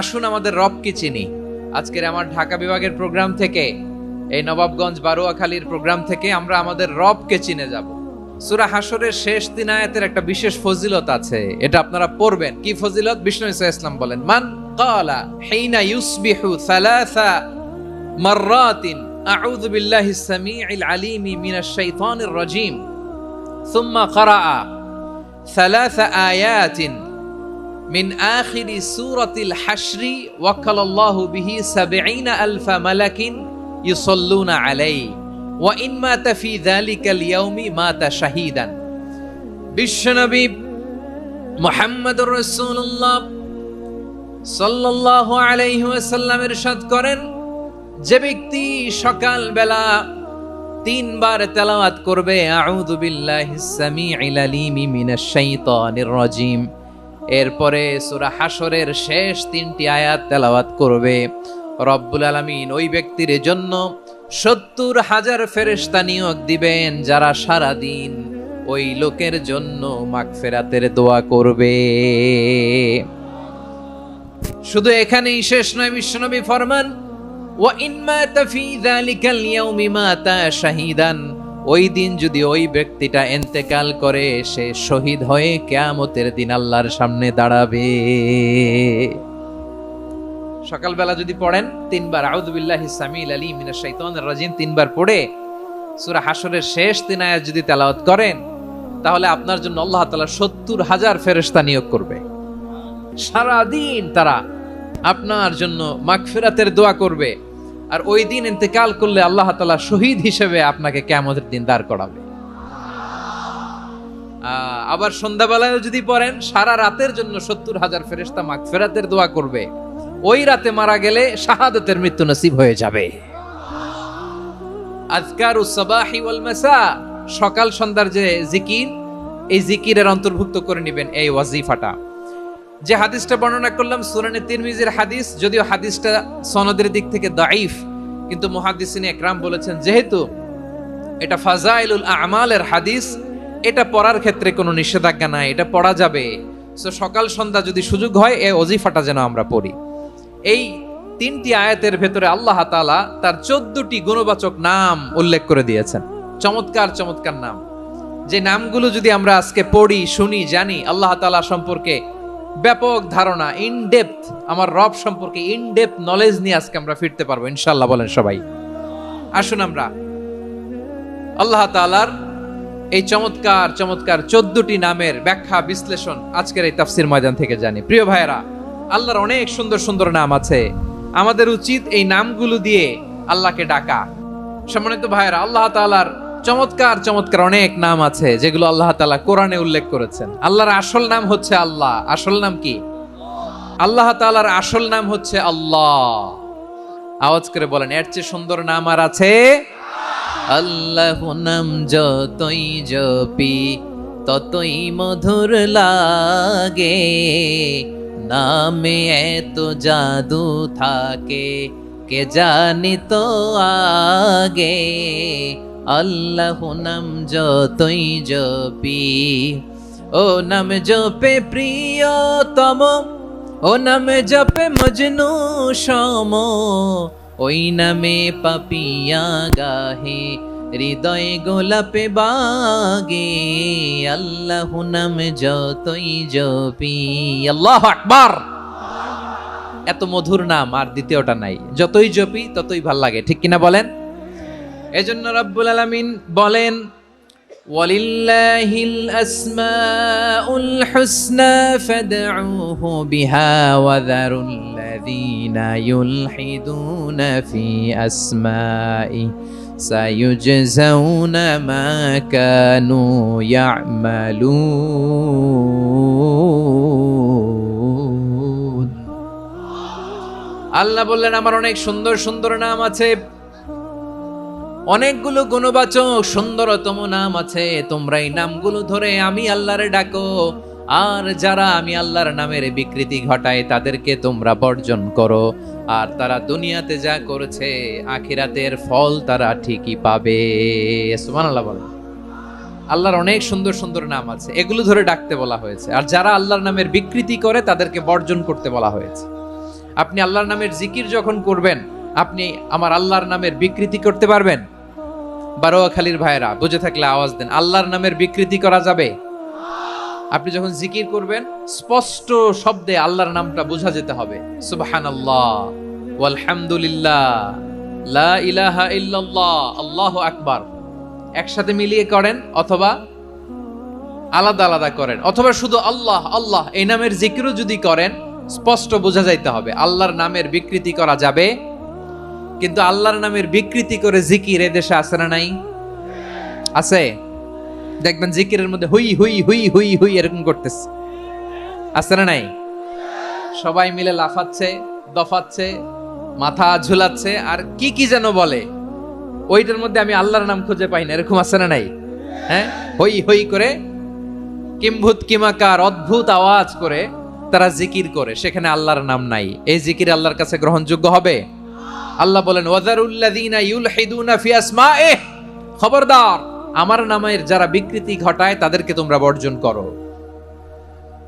আসুন আমাদের রবকে চিনি। আজকের আমার ঢাকা বিভাগের প্রোগ্রাম থেকে, এই নবাবগঞ্জ বারুয়াখালীর প্রোগ্রাম থেকে আমরা আমাদের রবকে চিনে যাব। সূরা হাশরের শেষ 3 আয়াতের একটা বিশেষ ফজিলত আছে, এটা আপনারা পড়বেন। কি ফজিলত? বিষ্ণু ইসা ইসলাম বলেন, মান ক্বালা হিনা ইউসবিহু সালাসা মাররাতিন আউযু বিল্লাহিস সামিউল আলিম মিনাশ শাইতানির রাজীম সুম্মা ক্বারাআ সালাসা আয়াতিন মিন আখিরি সূরাতিল হাশরি ওয়াক্কালাল্লাহু বিহি ৭০,০০০ মালাকিন ইউসাল্লুনা আলাইহি ওয়া ইন মাতা ফি যালিকাল ইয়াউমি মাতা শাহীদান। বিশ্বনবী মুহাম্মদুর রাসূলুল্লাহ সাল্লাল্লাহু আলাইহি ওয়াসাল্লাম ইরশাদ করেন, যে ব্যক্তি সকাল বেলা 3 বার তেলাওয়াত করবে আউযু বিল্লাহিস সামিউল আলিম মিনাশ শাইতানির রাজীম, এরপরে সূরা হাশরের শেষ 3টি আয়াত তেলাওয়াত করবে, রব্বুল আলামিন ওই ব্যক্তির জন্য ৭০,০০০ ফেরেশতা নিয়োগ দিবেন, যারা সারা দিন ওই লোকের জন্য মাগফিরাতের দোয়া করবে। শুধু এখানেই শেষ নয়, বিশ্বনবী ফরমান, ওয়া ইন মাতা ফি যালিকাল ইয়াউমি মাতা শাহীদান, ওই দিন যদি ওই ব্যক্তিটা ইন্তেকাল করে, সে শহীদ হয়ে কিয়ামতের দিন আল্লাহর সামনে দাঁড়াবে। সকালবেলা যদি পড়েন 3 বার আউযু বিল্লাহিস সামিউল আলিম মিনাশ শাইতানির রাজীম 3 বার পড়ে সূরা হাশরের শেষ 3 আয়াত যদি তেলাওয়াত করেন, তাহলে আপনার জন্য আল্লাহ তাআলা ৭০,০০০ ফেরেশতা নিয়োগ করবে। সারা দিন তারা আপনার জন্য মাগফিরাতের দোয়া করবে, আর ওই দিন ইন্তেকাল করলে আল্লাহ তাআলা শহীদ হিসেবে আপনাকে কিয়ামতের দিন দাঁড় করাবে। আবার সন্ধ্যাবেলায় যদি পড়েন, সারা রাতের জন্য ৭০,০০০ ফেরেশতা মাগফিরাতের দোয়া করবে। ওই রাতে মারা গেলে শাহাদাতের মৃত্যু নসিব হয়ে যাবে। আযকারুস সাবাহি ওয়াল মাসা, সকাল সন্ধ্যার যে জিকির, এই জিকিরের অন্তর্ভুক্ত করে নেবেন এই ওয়াজিফাটা। যে হাদিসটা বর্ণনা করলাম সুনানে তিরমিজির হাদিস, যদিও হাদিসটা সনদের দিক থেকে দাঈফ, কিন্তু মুহাদ্দিসিনে একরাম বলেছেন যেহেতু এটা ফাজাইলুল আমালের হাদিস, এটা পড়ার ক্ষেত্রে কোনো নিষেধাজ্ঞা নাই, এটা পড়া যাবে। সো সকাল সন্ধ্যা যদি সুযোগ হয় এই ওয়াজিফাটা যেন আমরা পড়ি। এই 3টি আয়াতের ভেতরে আল্লাহ তাআলা তার 14টি গুণবাচক নাম উল্লেখ করে দিয়েছেন। চমৎকার চমৎকার নাম, যে নামগুলো যদি আমরা আজকে পড়ি, শুনি, জানি, আল্লাহ তাআলা সম্পর্কে ব্যাপক ধারণা, ইন ডেপথ, আমার রব সম্পর্কে ইন ডেপথ নলেজ নিয়ে আজকে আমরা ফিরতে পারবো ইনশাআল্লাহ। বলেন সবাই। আসুন আমরা আল্লাহ তাআলার এই চমৎকার চমৎকার 14টি নামের ব্যাখ্যা বিশ্লেষণ আজকের এই তাফসীর ময়দান থেকে জানি। প্রিয় ভাইয়েরা, আল্লাহর অনেক সুন্দর সুন্দর নাম আছে, আমাদের উচিত এই নামগুলো দিয়ে আল্লাহকে ডাকা। সম্মানিত ভাইয়েরা, আল্লাহ তাআলার চমৎকার চমৎকার অনেক নাম আছে যেগুলো আল্লাহ তাআলা কোরআনে উল্লেখ করেছেন। আল্লাহর আসল নাম হচ্ছে আল্লাহ। আসল নাম কি? আল্লাহ তাআলার আসল নাম হচ্ছে আল্লাহ। আওয়াজ করে বলেন, এর চেয়ে সুন্দর নাম আর আছে? আল্লাহ নাম যতই জপি ততই মধুর লাগে, নামে এত জাদু থাকে কে জানি তো আগে। আল্লাহ নাম যতই জপি, ও নাম জপে প্রিয়তম, ও নাম জপে মজনু সম, ওই নামে পাপিয়া গাহে হৃদয় গোলাপে বাগে। আল্লাহ নাম যতই জপি। আল্লাহু আকবার। এত মধুর নাম আর দ্বিতীয়টা নাই, যতই জপি ততই ভাল লাগে, ঠিক কিনা বলেন? এজন্য রব্বুল আলামিন বলেন, ওয়ালিল্লাহিল আসমাউল হুসনা ফাদউহু বিহা ওয়া যারুল্লাযীনা ইউলহিদুনা ফি আসমাই সায়ুজজাউনা মা কানু ইয়ামালুন। আল্লাহ বললেন, আমার অনেক সুন্দর সুন্দর নাম আছে, অনেকগুলো গুণবাচক সুন্দরতম নাম আছে। তোমরা এই নামগুলো ধরে আমি আল্লাহরে ডাকো, আর যারা আমি আল্লাহর নামের বিকৃতি ঘটায় তাদেরকে তোমরা বর্জন করো, আর তারা দুনিয়াতে যা করেছে আখিরাতের ফল তারা ঠিকই পাবে। সুবহানাল্লাহ বলেন। আল্লাহর অনেক সুন্দর সুন্দর নাম আছে, এগুলো ধরে ডাকতে বলা হয়েছে, আর যারা আল্লাহর নামের বিকৃতি করে তাদেরকে বর্জন করতে বলা হয়েছে। আপনি আল্লাহর নামের জিকির যখন করবেন, আপনি আমার আল্লাহর নামের বিকৃতি করতে পারবেন? বারোয়াখালীর ভাইয়েরা বুঝে থাকলে আওয়াজ দেন, আল্লাহর নামের বিকৃতি করা যাবে? আপনি যখন জিকির করবেন স্পষ্ট শব্দে আল্লাহর নামটা বোঝা যেতে হবে। সুবহানাল্লাহ, ওয়ালহামদুলিল্লাহ, লা ইলাহা ইল্লাল্লাহ, আল্লাহু আকবার। একসাথে মিলিয়ে করেন অথবা আলাদা আলাদা করেন, অথবা শুধু আল্লাহ আল্লাহ এই নামের জিকিরও যদি করেন স্পষ্ট বোঝা যাইতে হবে। আল্লাহর নামের বিকৃতি করা যাবে, কিন্তু আল্লাহর নামের বিকৃতি করে জিকির এদেশে আছে না নাই? আছে। দেখবেন জিকিরের মধ্যে হুই হুই হুই হুই হুই এরকম করতেছে, আছে না নাই? সবাই মিলে লাফাচ্ছে, দফাচ্ছে, মাথা ঝুলাচ্ছে, আর কি কি যেন বলে, ওইটার মধ্যে আমি আল্লাহর নাম খুঁজে পাই না, এরকম আছে না নাই? হ্যাঁ, হই হই করে কিম্ভূত কিমাকার অদ্ভুত আওয়াজ করে তারা জিকির করে, সেখানে আল্লাহর নাম নাই। এই জিকির আল্লাহর কাছে গ্রহণযোগ্য হবে? আল্লাহ বলেন ওয়াযারুল্লাযীনা ইউলহিদুনা ফি আসমাইহি, খবরদার আমার নামের যারা বিকৃতি ঘটায় তাদেরকে তোমরা বর্জন করো।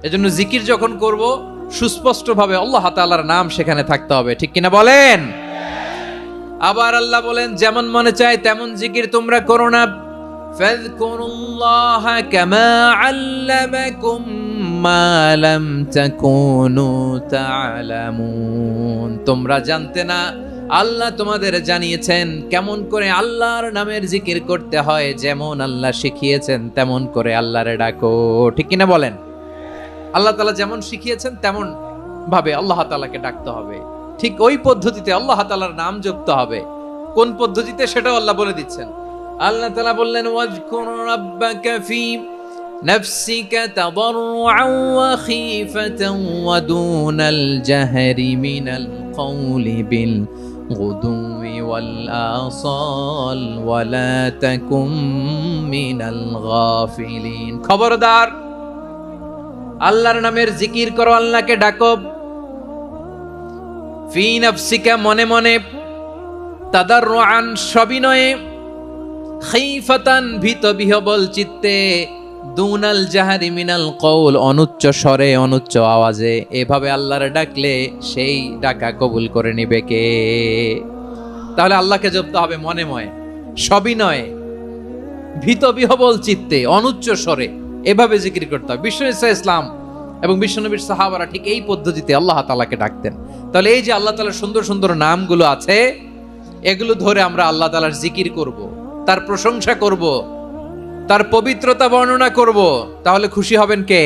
এজন্য জিকির যখন করব সুস্পষ্টভাবে আল্লাহ তাআলার নাম সেখানে থাকতে হবে, ঠিক কিনা বলেন? আবার আল্লাহ বলেন যেমন মনে চায় তেমন জিকির তোমরা করো না। ফাযকুরুল্লাহা কামা আল্লামাকুম মা লাম তাকুনু তা'লামুন, তোমরা জানতে না, আল্লাহ তোমাদের জানিয়েছেন কেমন করে আল্লাহর নামের জিকির করতে হয়, যেমন আল্লাহ শিখিয়েছেন তেমন করে আল্লাহরে ডাকো, ঠিক কিনা বলেন? আল্লাহ তাআলা যেমন শিখিয়েছেন তেমন ভাবে আল্লাহ তাআলাকে ডাকতে হবে, ঠিক ওই পদ্ধতিতে আল্লাহ তাআলার নাম জপতে হবে। কোন পদ্ধতিতে সেটাও আল্লাহ বলে দিচ্ছেন। আল্লাহ তাআলা বললেন ওয়াজকুর রাব্বাকা ফি নাফসিকা তাদাররুআন ওয়া খীফাতান ওয়া দুনাল জাহরি মিনাল কওলি বিল গুদুই ওয়াল আসাল ওয়া লা তাকুম মিনাল গাফিলিন, খবরদার আল্লাহর নামের জিকির করো, আল্লাহকে ডাকো। ফি নাফসিকা মনে মনে, তাদাররুআন সবিনয়ে, খীফাতান ভীত বিহবল চিত্তে, দুনাল জাহারি মিনাল কওল অনুচ্চ স্বরে অনুচ্চ আওয়াজে। এভাবে আল্লাহর ডাকলে সেই ডাকা কবুল করে নিবে কে? তাহলে আল্লাহকে জপতে হবে মনে মনে, সবিনয়ে, ভীত বিহবল চিত্তে, অনুচ্চ স্বরে, এভাবে জিকির করতে হবে। বিশ্ব ইসলাম এবং বিশ্বনবীর সাহাবারা ঠিক এই পদ্ধতিতে আল্লাহ তাআলাকে ডাকতেন। তাহলে এই যে আল্লাহ তাআলার সুন্দর সুন্দর নামগুলো আছে, এগুলো ধরে আমরা আল্লাহ তাআলার জিকির করব, তার প্রশংসা করব, তার পবিত্রতা বর্ণনা করব, তাহলে খুশি হবেন কে?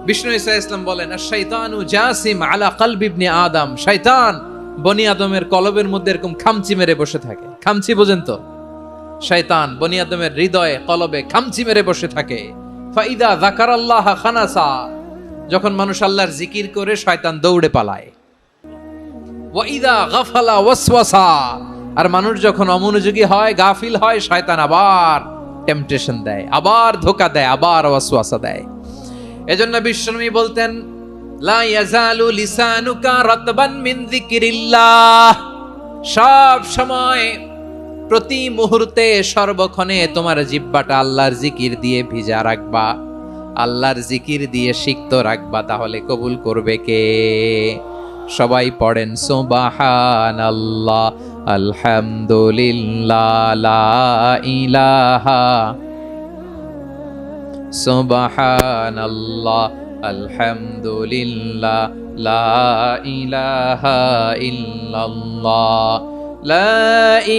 বিষ্ণু ঈসা ইসলাম বলেন আশ-শাইতানু জাসিম আলা কলবি ইবনে আদম, শয়তান বনি আদমের কলবের মধ্যে এরকম খামচি মেরে বসে থাকে। খামচি বোঝেন তো? শয়তান বনি আদমের হৃদয়ে কলবে খামচি মেরে বসে থাকে। ফাইদা যাকারাল্লাহ খানাসা, যখন মানুষ আল্লাহর জিকির করে শয়তান দৌড়ে পালায়। ওয়াইদা গাফালা ওয়াসওয়াসা, আর মানুষ যখন অমনোযোগী হয়, গাফিল হয়, শয়তান আবার টেম্পটেশন দেয়, আবার ধোঁকা দেয়, আবার ওয়াসওয়াসা দেয়। এজন্য বিশ্বনবী বলতেন লা ইয়াজালু লিসানুকা রাতবান মিন যিকরিল্লাহ, সব সময় প্রতি মুহূর্তে সর্বক্ষণে তোমার জিহ্বাটা আল্লাহর জিকির দিয়ে ভিজা রাখবা, আল্লাহর জিকির দিয়ে সিক্ত রাখবা, তাহলে কবুল করবে কে? সবাই পড়েন সুবহানাল্লাহ, আলহামদুলিল্লাহ, লা ইলাহা, সুবহানাল্লাহ, আলহামদুলিল্লাহ, লা ইলাহা ইল্লাল্লাহ, লা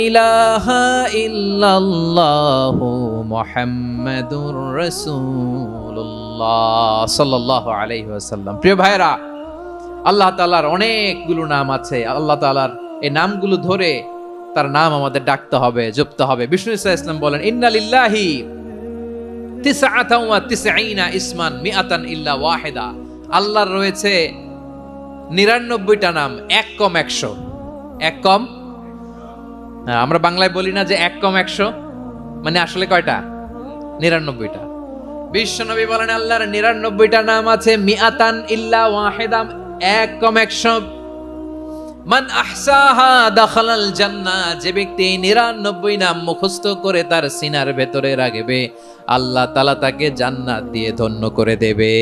ইলাহা ইল্লাল্লাহু মুহাম্মাদুর রাসূলুল্লাহ সাল্লাল্লাহু আলাইহি ওয়াসাল্লাম। প্রিয় ভাইরা, আল্লাহ তাআলার অনেকগুলো নাম আছে। আল্লাহ তাআলার এই নামগুলো ধরে তার নাম আমাদের ডাকতে হবে, জপতে হবে। বিষ্ণু ইসলাম বলেন ইন্না লিল্লাহি 99 ইসমান মিআতান ইল্লা ওয়াহিদা, আল্লাহর রয়েছে 99টা নাম, এক কম 100। এক কম, আমরা বাংলায় বলি না যে এক কম 100, মানে আসলে কয়টা? 99টা। বিশ্বনবী বলেন আল্লাহর 99টা নাম আছে, মিআতান ইল্লা ওয়াহিদা, এক কম 100। মান আহসাহা দাখালাল জান্নাহ, যে ব্যক্তি 99 নাম মুখস্থ করে তার সিনার ভেতরে রাখবে, আল্লাহ তাআলা তাকে জান্নাত দিয়ে ধন্য করে দেবে।